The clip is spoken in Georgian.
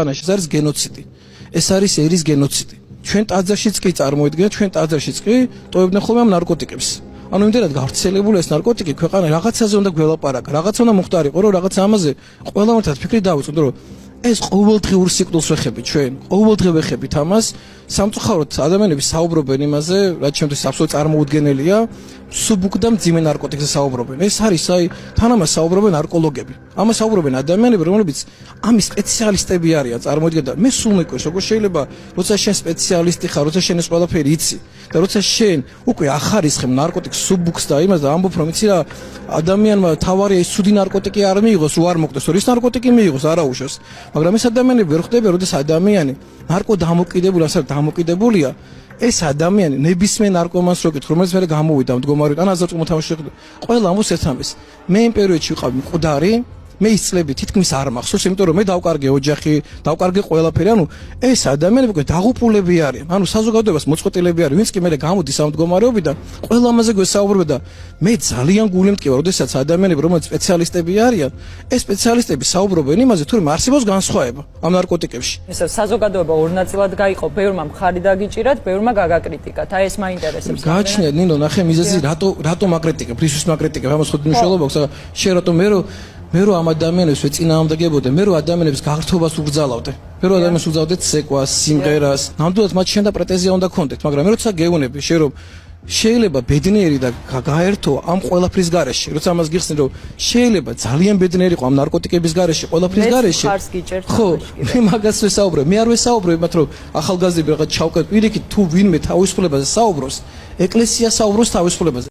ქვეყანაში არის გენოციდი. ეს არის ერის გენოციდი. ჩვენ ტაძარშიც კი წარმოიდგინეთ, ჩვენ ტაძარშიც კი ტოვებდნენ ხოლმე ამ ნარკოტიკებს. ანუ იმდენად გავრცელებული ეს ნარკოტიკი ქვეყანა რაღაცაზე უნდა გველაპარაკა, რაღაც უნდა მოხდარიყო, რომ რაღაც ამაზე ყველა ერთად ფიქრი დავიწყოთ, რომ ეს ყოველდღიურ ციკლს ვეხებით ჩვენ, ყოველდღე ვეხებით ამას, სამწუხაროდ ადამიანები საუბრობენ იმაზე, რაც ჩემთვის აბსოლუტურად წარმოუდგენელია, სუბუქ და მძიმე ნარკოტიკზე საუბრობენ. ეს არის აი თან ამას საუბრობენ ნარკოლოგები. ამას საუბრობენ ადამიანები, რომლებიც ამის სპეციალისტები არიან, წარმოიდგინეთ და მე სულ მეკვეს, როგორ შეიძლება, როცა შენ სპეციალისტი ხარ, როცა შენ ეს ყველაფერი იცი და როცა შენ უკვე ახარისხებ ნარკოტიკს სუბუქს და იმას და ამბობ რომ იცი რა, ადამიანმა თავარია ის ცუდი ნარკოტიკი არ მიიღოს, რო არ მოკდეს, რომ ის ნარკოტიკი მიიღოს, არაუშავს. მაგრამ ეს ადამიანები ვერ ხვდება, როდეს ადამიანი ნარკოდამოკიდებული, ასე დამოკიდებულია, ეს ადამიანი ნებისმიერ ნარკომანს რო გითხო, რომელიც მე გამოვიდა მდგომარეობიდან, ან აზარტყმო თამაში ყველა ამბობს ერთამეს. მე იმ პერიოდში ვიყავი მკვდარი, მე ის წლები თითქმის არ მახსოვს, იმიტომ რომ მე დავკარგე ოჯახი, დავკარგე ყველაფერი, ანუ ეს ადამიანები უკვე დაღუპულები არიან, ანუ საზოგადოებას მოწყვეტილები არიან, ვინც კი მე გამოდის ამ მდგომარეობიდან, ყველა ამაზე გვესაუბრება და მე ძალიან გული მტკივა, როდესაც ადამიანები, რომელთაც სპეციალისტები არიან, ეს სპეციალისტები საუბრობენ იმაზე, თუ არსებობს განსხვავება ამ ნარკოტიკებში. ეს საზოგადოება ორ ნაწილად გაიყო, ბევრმა მხარი დაგიჭირათ, ბევრმა გაგაკრიტიკათ. აი ეს მაინტერესებს. გააჩნიათ ნინო, ნახე მიზეზი რატო მაგრიტიკებ, რისთვის მაგრიტიკებ, ამას ხოდი მნიშვნელობა აქვს, შენ რატომ მე რომ ამ ადამიანებს ვეწინააღმდეგებოდე, მე რომ ადამიანებს გართობას უგრძალავდე, მე რომ ადამიანებს უგრძალავდე ცეკვას, სიმღერას, ნამდვილად მათ შენ და პრეტენზია უნდა გქონდეთ, მაგრამ მე როცა გეუბნები, შენ რომ შეიძლება ბედნიერი და გაერთო ამ ყველაფრის გარეშე, როცა ამას გიხსნი, რომ შეიძლება ძალიან ბედნიერი ყო ამ ნარკოტიკების გარეშე, ყველაფრის გარეშე. ხო, მე მაგას ვესაუბრებ, მე არ ვესაუბრებ იმათ, რომ ახალგაზრდები რაღაც ჩავკეთ, პირიქით თუ ვინმე თავისუფლებაზე საუბრობს, ეკლესია საუბრობს თავისუფლებაზე.